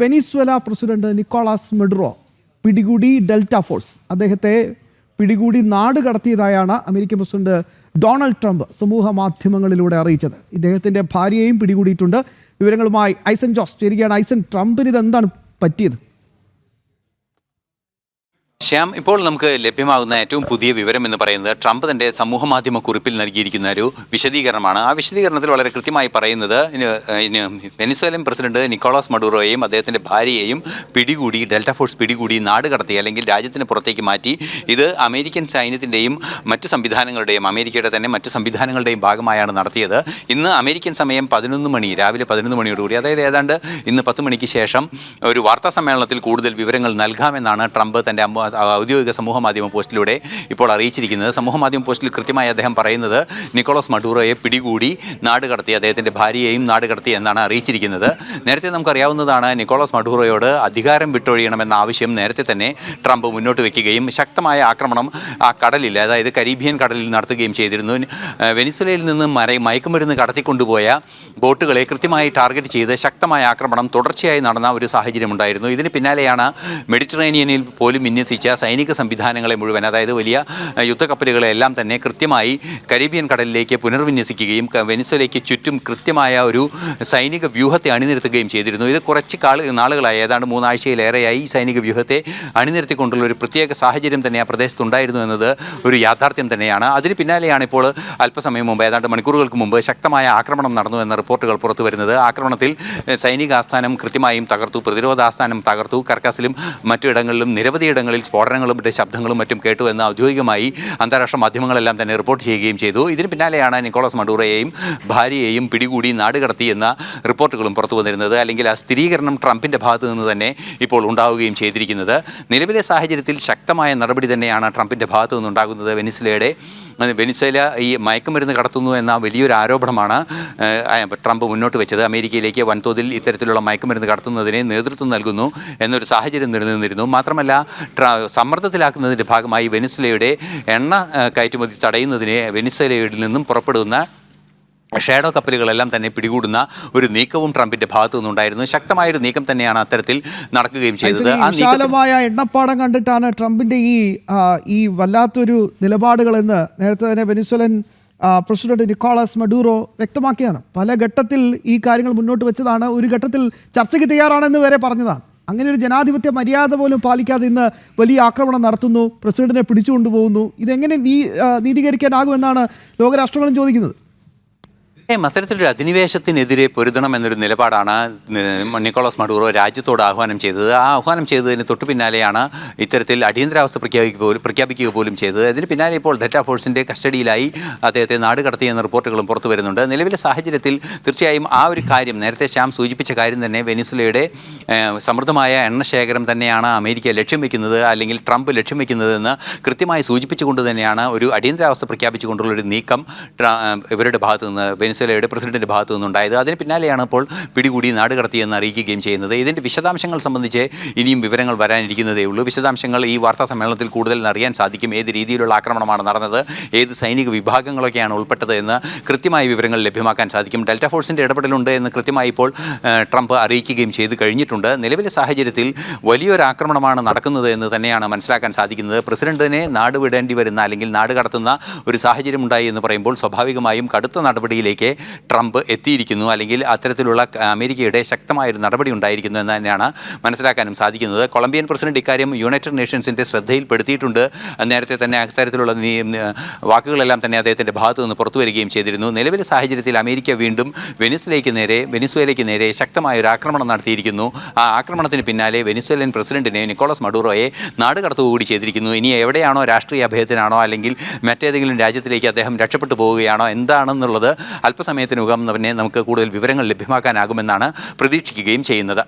Venezuela president Nicolas Maduro പിടികൂടി delta force അദ്ദേഹത്തെ പിടികൂടി നാട് കടത്തിയതായാണ് അമേരിക്കൻ പ്രസിഡന്റ് ഡൊണാൾഡ് ട്രംപ് സമൂഹ മാധ്യമങ്ങളിലൂടെ അറിയിച്ചത്. ഇദ്ദേഹത്തിന്റെ ഭാര്യയെയും പിടികൂടിയിട്ടുണ്ട്. വിവരങ്ങളുമായി ഐസൻ ജോസ് ചേരുകയാണ്. ഐസൻ, ട്രംപിന് ഇതെന്താണ് പറ്റിയത്? ശ്യാം, ഇപ്പോൾ നമുക്ക് ലഭ്യമാകുന്ന ഏറ്റവും പുതിയ വിവരം എന്ന് പറയുന്നത് ട്രംപ് തൻ്റെ സമൂഹമാധ്യമ കുറിപ്പിൽ നൽകിയിരിക്കുന്ന ഒരു വിശദീകരണമാണ്. ആ വിശദീകരണത്തിൽ വളരെ കൃത്യമായി പറയുന്നത് വെനിസ്വേലൻ പ്രസിഡന്റ് നിക്കോളാസ് മഡുറോയെയും അദ്ദേഹത്തിൻ്റെ ഭാര്യയെയും പിടികൂടി, ഡെൽറ്റ ഫോഴ്സ് പിടികൂടി നാട് കടത്തി, അല്ലെങ്കിൽ രാജ്യത്തിന് പുറത്തേക്ക് മാറ്റി. ഇത് അമേരിക്കൻ സൈന്യത്തിൻ്റെയും മറ്റ് സംവിധാനങ്ങളുടെയും അമേരിക്കയുടെ തന്നെ മറ്റ് സംവിധാനങ്ങളുടെയും ഭാഗമായാണ് നടത്തിയത്. ഇന്ന് അമേരിക്കൻ സമയം 11 മണി, രാവിലെ 11 മണിയോടുകൂടി, അതായത് ഏതാണ്ട് ഇന്ന് 10 മണിക്ക് ശേഷം ഒരു വാർത്താ സമ്മേളനത്തിൽ കൂടുതൽ വിവരങ്ങൾ നൽകാമെന്നാണ് ട്രംപ് തൻ്റെ ഔദ്യോഗിക സമൂഹമാധ്യമ പോസ്റ്റിലൂടെ ഇപ്പോൾ അറിയിച്ചിരിക്കുന്നത്. സമൂഹമാധ്യമ പോസ്റ്റിൽ കൃത്യമായി അദ്ദേഹം പറയുന്നത് നിക്കോളാസ് മഡുറോയെ പിടികൂടി നാട് കടത്തി, അദ്ദേഹത്തിൻ്റെ ഭാര്യയെയും നാട് കടത്തി എന്നാണ് അറിയിച്ചിരിക്കുന്നത്. നേരത്തെ നമുക്കറിയാവുന്നതാണ്, നിക്കോളാസ് മഡുറോയോട് അധികാരം വിട്ടൊഴിയണമെന്ന ആവശ്യം നേരത്തെ തന്നെ ട്രംപ് മുന്നോട്ട് വയ്ക്കുകയും ശക്തമായ ആക്രമണം ആ കടലിൽ, അതായത് കരീബിയൻ കടലിൽ നടത്തുകയും ചെയ്തിരുന്നു. വെനിസ്വേലയിൽ നിന്ന് മയക്കുമരുന്ന് കടത്തിക്കൊണ്ടുപോയ ബോട്ടുകളെ കൃത്യമായി ടാർഗറ്റ് ചെയ്ത് ശക്തമായ ആക്രമണം തുടർച്ചയായി നടന്ന ഒരു സാഹചര്യമുണ്ടായിരുന്നു. ഇതിന് പിന്നാലെയാണ് മെഡിറ്ററേനിയനിൽ പോലും വിന്യസിച്ച സൈനിക സംവിധാനങ്ങളെ മുഴുവൻ, അതായത് വലിയ യുദ്ധക്കപ്പലുകളെല്ലാം തന്നെ കൃത്യമായി കരീബിയൻ കടലിലേക്ക് പുനർവിന്യസിക്കുകയും വെനിസ്വേലയ്ക്ക് ചുറ്റും കൃത്യമായ ഒരു സൈനിക വ്യൂഹത്തെ അണിനിരത്തുകയും ചെയ്തിരുന്നു. ഇത് കുറച്ച് നാളുകളായി, ഏതാണ്ട് 3 ആഴ്ചയിലേറെയായി ഈ സൈനിക വ്യൂഹത്തെ അണിനിരത്തിക്കൊണ്ടുള്ള ഒരു പ്രത്യേക സാഹചര്യം തന്നെ ആ പ്രദേശത്തുണ്ടായിരുന്നു എന്നത് ഒരു യാഥാർത്ഥ്യം തന്നെയാണ്. അതിന് പിന്നാലെയാണ് ഇപ്പോൾ അല്പസമയം മുമ്പ്, ഏതാണ്ട് മണിക്കൂറുകൾക്ക് മുമ്പ് ശക്തമായ ആക്രമണം നടന്നു എന്ന റിപ്പോർട്ടുകൾ പുറത്തു വരുന്നത്. ആക്രമണത്തിൽ സൈനിക ആസ്ഥാനം കൃത്യമായും തകർത്തു, പ്രതിരോധ ആസ്ഥാനം തകർത്തു, കർക്കാസിലും മറ്റിടങ്ങളിലും നിരവധിയിടങ്ങളിൽ സ്ഫോടനങ്ങളും ശബ്ദങ്ങളും മറ്റും കേട്ടു എന്ന് ഔദ്യോഗികമായി അന്താരാഷ്ട്ര മാധ്യമങ്ങളെല്ലാം തന്നെ റിപ്പോർട്ട് ചെയ്യുകയും ചെയ്തു. ഇതിന് പിന്നാലെയാണ് നിക്കോളാസ് മഡുറോയെയും ഭാര്യയെയും പിടികൂടി നാട് കടത്തി എന്ന റിപ്പോർട്ടുകളും പുറത്തു വന്നിരുന്നത്, അല്ലെങ്കിൽ ആ സ്ഥിരീകരണം ട്രംപിൻ്റെ ഭാഗത്തു നിന്ന് തന്നെ ഇപ്പോൾ ഉണ്ടാവുകയും ചെയ്തിരിക്കുന്നത്. നിലവിലെ സാഹചര്യത്തിൽ ശക്തമായ നടപടി തന്നെയാണ് ട്രംപിൻ്റെ ഭാഗത്തു നിന്നുണ്ടാകുന്നത്. വെനിസ്വേല ഈ മയക്കുമരുന്ന് കടത്തുന്നു എന്ന വലിയൊരു ആരോപണമാണ് ട്രംപ് മുന്നോട്ട് വെച്ചത്. അമേരിക്കയിലേക്ക് വൻതോതിൽ ഇത്തരത്തിലുള്ള മയക്കുമരുന്ന് കടത്തുന്നതിന് നേതൃത്വം നൽകുന്നു എന്നൊരു സാഹചര്യം നിലനിന്നിരുന്നു. മാത്രമല്ല, സമ്മർദ്ദത്തിലാക്കുന്നതിൻ്റെ ഭാഗമായി വെനിസ്വേലയുടെ എണ്ണ കയറ്റുമതി തടയുന്നതിന് വെനിസ്വേലയിൽ നിന്നും പുറപ്പെടുന്ന ഷാഡോ കപ്പലുകളെല്ലാം തന്നെ പിടികൂടുന്ന ഒരു നീക്കവും ട്രംപിന്റെ ഭാഗത്തു നിന്നുണ്ടായിരുന്നു. ശക്തമായൊരു നീക്കം തന്നെയാണ് അത്തരത്തിൽ നടക്കുകയും ചെയ്തത്. വിശാലമായ എണ്ണപ്പാടം കണ്ടിട്ടാണ് ട്രംപിന്റെ ഈ വല്ലാത്തൊരു നിലപാടുകളെന്ന് നേരത്തെ തന്നെ വെനിസ്വേലൻ പ്രസിഡന്റ് നിക്കോളാസ് മഡുറോ വ്യക്തമാക്കിയാണ്. പല ഘട്ടത്തിൽ ഈ കാര്യങ്ങൾ മുന്നോട്ട് വെച്ചതാണ്. ഒരു ഘട്ടത്തിൽ ചർച്ചയ്ക്ക് തയ്യാറാണെന്ന് വരെ പറഞ്ഞതാണ്. അങ്ങനെ ഒരു ജനാധിപത്യ മര്യാദ പോലും പാലിക്കാതെ ഇന്ന് വലിയ ആക്രമണം നടത്തുന്നു, പ്രസിഡന്റിനെ പിടിച്ചുകൊണ്ടുപോകുന്നു. ഇതെങ്ങനെ നീതീകരിക്കാനാകുമെന്നാണ് ലോകരാഷ്ട്രങ്ങളും ചോദിക്കുന്നത്. അത്തരത്തിലൊരു അധിനിവേശത്തിനെതിരെ പൊരുതണം എന്നൊരു നിലപാടാണ് നിക്കോളാസ് മഡുറോ രാജ്യത്തോട് ആഹ്വാനം ചെയ്തത്. ആ ആഹ്വാനം ചെയ്തതിന് തൊട്ടു പിന്നാലെയാണ് ഇത്തരത്തിൽ അടിയന്തരാവസ്ഥ പ്രഖ്യാപിക്കുക പോലും ചെയ്തത്. ഇതിന് പിന്നാലെ ഇപ്പോൾ ഡെൽറ്റ ഫോഴ്സിൻ്റെ കസ്റ്റഡിയിലായി അദ്ദേഹത്തെ നാട് കടത്തിയെന്ന റിപ്പോർട്ടുകളും പുറത്തു വരുന്നുണ്ട്. നിലവിലെ സാഹചര്യത്തിൽ തീർച്ചയായും ആ ഒരു കാര്യം, നേരത്തെ ശ്യാം സൂചിപ്പിച്ച കാര്യം തന്നെ, വെനിസ്വേലയുടെ സമൃദ്ധമായ എണ്ണശേഖരം തന്നെയാണ് അമേരിക്ക ലക്ഷ്യം വയ്ക്കുന്നത്, അല്ലെങ്കിൽ ട്രംപ് ലക്ഷ്യം വയ്ക്കുന്നതെന്ന് കൃത്യമായി സൂചിപ്പിച്ചുകൊണ്ട് തന്നെയാണ് ഒരു അടിയന്തരാവസ്ഥ പ്രഖ്യാപിച്ചുകൊണ്ടുള്ളൊരു നീക്കം ഇവരുടെ ഭാഗത്തു നിന്ന്, വെനിസ്വേലയുടെ പ്രസിഡന്റിന്റെ ഭാഗത്തു നിന്നുണ്ടായത്. അതിന് പിന്നാലെയാണ് ഇപ്പോൾ പിടികൂടി നാട് കടത്തിയെന്ന് അറിയിക്കുകയും ചെയ്യുന്നത്. ഇതിൻ്റെ വിശദാംശങ്ങൾ സംബന്ധിച്ച് ഇനിയും വിവരങ്ങൾ വരാനിരിക്കുന്നതേ ഉള്ളൂ. വിശദാംശങ്ങൾ ഈ വാർത്താ സമ്മേളനത്തിൽ കൂടുതൽ അറിയാൻ സാധിക്കും. ഏത് രീതിയിലുള്ള ആക്രമണമാണ് നടന്നത്, ഏത് സൈനിക വിഭാഗങ്ങളൊക്കെയാണ് ഉൾപ്പെട്ടത് എന്ന് കൃത്യമായ വിവരങ്ങൾ ലഭ്യമാക്കാൻ സാധിക്കും. ഡെൽറ്റ ഫോഴ്സിൻ്റെ ഇടപെടലുണ്ട് എന്ന് കൃത്യമായി ഇപ്പോൾ ട്രംപ് അറിയിക്കുകയും ചെയ്തു കഴിഞ്ഞിട്ടുണ്ട്. നിലവിലെ സാഹചര്യത്തിൽ വലിയൊരു ആക്രമണമാണ് നടക്കുന്നത് എന്ന് തന്നെയാണ് മനസ്സിലാക്കാൻ സാധിക്കുന്നത്. പ്രസിഡന്റിനെ നാട് വിടേണ്ടി വരുന്ന, അല്ലെങ്കിൽ നാട് കടത്തുന്ന ഒരു സാഹചര്യം ഉണ്ടായി എന്ന് പറയുമ്പോൾ സ്വാഭാവികമായും കടുത്ത നടപടിയിലേക്ക് ട്രംപ് എത്തിയിരിക്കുന്നു, അല്ലെങ്കിൽ അത്തരത്തിലുള്ള അമേരിക്കയുടെ ശക്തമായൊരു നടപടി ഉണ്ടായിരിക്കുന്നു എന്ന് തന്നെയാണ് മനസ്സിലാക്കാനും സാധിക്കുന്നത്. കൊളംബിയൻ പ്രസിഡന്റ് ഇക്കാര്യം യുണൈറ്റഡ് നേഷൻസിൻ്റെ ശ്രദ്ധയിൽപ്പെടുത്തിയിട്ടുണ്ട്. നേരത്തെ തന്നെ അത്തരത്തിലുള്ള വാക്കുകളെല്ലാം തന്നെ അദ്ദേഹത്തിൻ്റെ ഭാഗത്തു നിന്ന് പുറത്തു വരികയും ചെയ്തിരുന്നു. നിലവിലെ സാഹചര്യത്തിൽ അമേരിക്ക വീണ്ടും വെനിസ്വേലയ്ക്ക് നേരെ ശക്തമായൊരു ആക്രമണം നടത്തിയിരിക്കുന്നു. ആ ആക്രമണത്തിന് പിന്നാലെ വെനിസ്വേലൻ പ്രസിഡന്റിനെ നിക്കോളാസ് മഡുറോയെ നാട് കടത്തുകൂടി ചെയ്തിരിക്കുന്നു. ഇനി എവിടെയാണോ, രാഷ്ട്രീയ അഭയത്തിനാണോ അല്ലെങ്കിൽ മറ്റേതെങ്കിലും രാജ്യത്തിലേക്ക് അദ്ദേഹം രക്ഷപ്പെട്ടു പോവുകയാണോ എന്താണെന്നുള്ളത് അല്പസമയത്തിനകം തന്നെ നമുക്ക് കൂടുതൽ വിവരങ്ങൾ ലഭ്യമാക്കാനാകുമെന്നാണ് പ്രതീക്ഷിക്കുകയും ചെയ്യുന്നത്.